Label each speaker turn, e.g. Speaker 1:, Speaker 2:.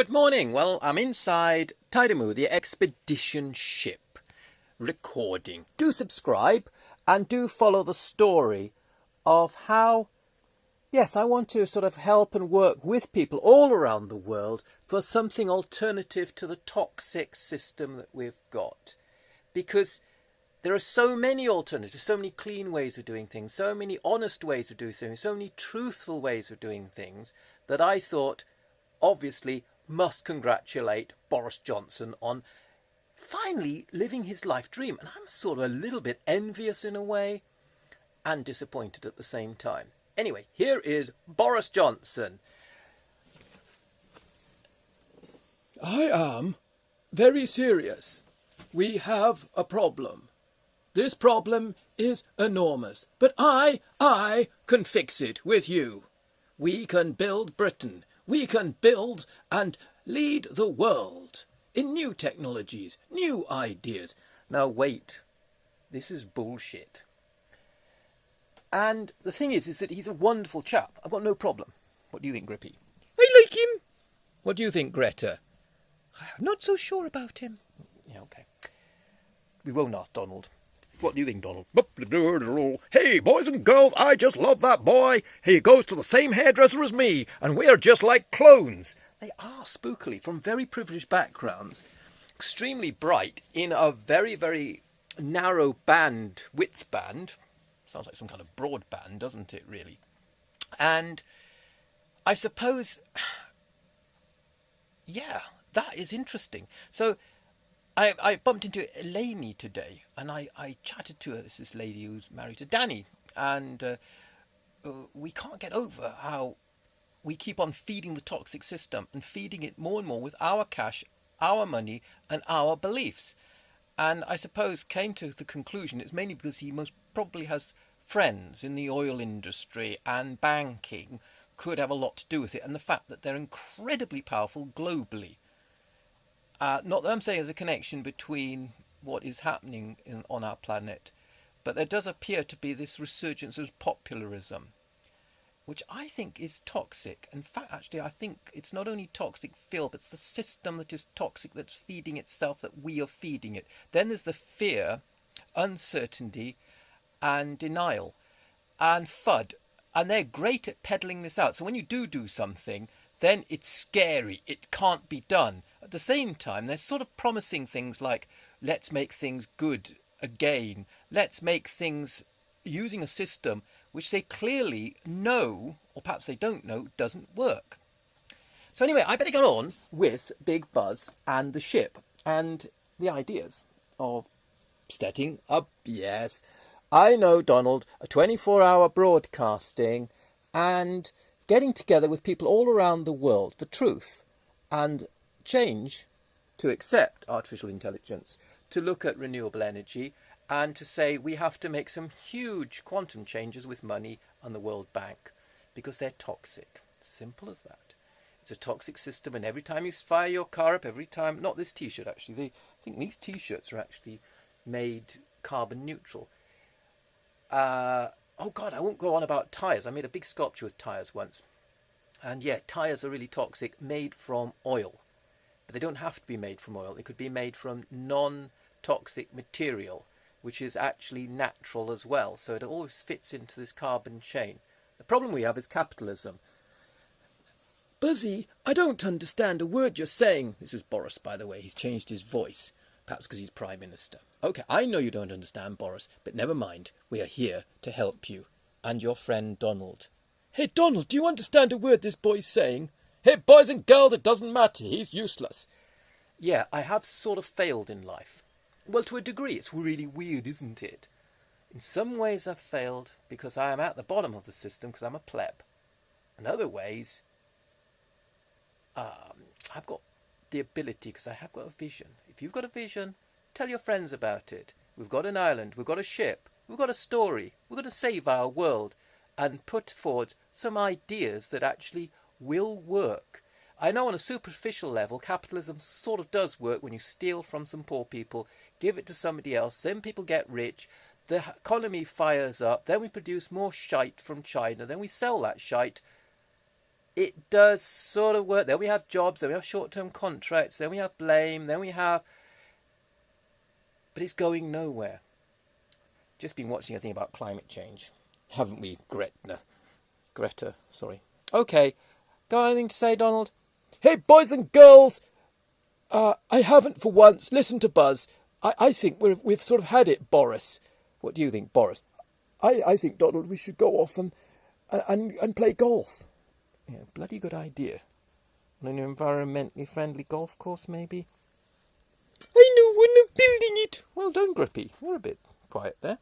Speaker 1: Good morning. Well, I'm inside Tiedamew, the expedition ship, recording. Do subscribe and do follow the story of how, yes, I want to sort of help and work with people all around the world for something alternative to the toxic system that we've got. Because there are so many alternatives, so many clean ways of doing things, so many honest ways of doing things, so many truthful ways of doing things that I thought, obviously, must congratulate Boris Joson on finally living his life dream. And I'm sort of a little bit envious in a way and disappointed at the same time. Anyway, here is Boris Joson. I am very serious. We have a problem. This problem is enormous, but I can fix it with you. We can build Britain. We can build and lead the world in new technologies, new ideas. Now wait, this is bullshit. And the thing is that he's a wonderful chap. I've got no problem. What do you think, Grippy? I like him. What do you think, Greta? I'm not so sure about him. Yeah, okay. We won't ask Donald. What do you think, Donald? Hey, boys and girls, I just love that boy. He goes to the same hairdresser as me, and we're just like clones. They are spookily, from very privileged backgrounds, extremely bright, in a very, very narrow band, width band. Sounds like some kind of broadband, doesn't it, really? And I suppose, yeah, that is interesting. So I bumped into Elaine today, and I chatted to her. This is this lady who's married to Danny, and we can't get over how we keep on feeding the toxic system and feeding it more and more with our cash, our money, and our beliefs. And I suppose came to the conclusion it's mainly because he most probably has friends in the oil industry, and banking could have a lot to do with it, and the fact that they're incredibly powerful globally. Not that I'm saying there's a connection between what is happening on our planet, but there does appear to be this resurgence of popularism, which I think is toxic. In fact, actually, I think it's not only toxic, Phil, but it's the system that is toxic that's feeding itself, that we are feeding it. Then there's the fear, uncertainty, and denial, and FUD. And they're great at peddling this out. So when you do something, then it's scary. It can't be done. At the same time, they're sort of promising things like, let's make things good again. Let's make things using a system which they clearly know, or perhaps they don't know, doesn't work. So anyway, I better get on with Big Buzz and the ship and the ideas of setting up, yes, I know, Donald, a 24-hour broadcasting and getting together with people all around the world for truth and change, to accept artificial intelligence, to look at renewable energy, and to say we have to make some huge quantum changes with money and the World Bank because they're toxic. Simple as that. It's a toxic system, and every time you fire your car up, every time, not this t-shirt actually, I think these t-shirts are actually made carbon neutral. Oh God, I won't go on about tyres. I made a big sculpture with tyres once. And yeah, tyres are really toxic, made from oil. But they don't have to be made from oil. They could be made from non-toxic material, which is actually natural as well. So it always fits into this carbon chain. The problem we have is capitalism. Buzzy, I don't understand a word you're saying. This is Boris, by the way. He's changed his voice. Perhaps because he's Prime Minister. Okay, I know you don't understand, Boris, but never mind. We are here to help you. And your friend Donald. Hey, Donald, do you understand a word this boy's saying? Hey, boys and girls, it doesn't matter. He's useless. Yeah, I have sort of failed in life. Well, to a degree, it's really weird, isn't it? In some ways I've failed because I am at the bottom of the system because I'm a pleb. In other ways, I've got the ability because I have got a vision. If you've got a vision, tell your friends about it. We've got an island, we've got a ship, we've got a story, we're going to save our world and put forward some ideas that actually will work. I know on a superficial level, capitalism sort of does work when you steal from some poor people, give it to somebody else, then people get rich, the economy fires up, then we produce more shite from China, then we sell that shite it does sort of work. Then we have jobs, then we have short-term contracts, then we have blame, then we have... But it's going nowhere. Just been watching a thing about climate change. Haven't we, Greta, sorry. Okay, got anything to say, Donald?
Speaker 2: Hey, boys and girls! I haven't for once listened to Buzz. I think we've sort of had it, Boris.
Speaker 1: What do you think, Boris?
Speaker 2: I think, Donald, we should go off and play golf.
Speaker 1: Yeah, bloody good idea. On an environmentally friendly golf course, maybe?
Speaker 2: I know one of building it.
Speaker 1: Well done, Grippy. You're a bit quiet there.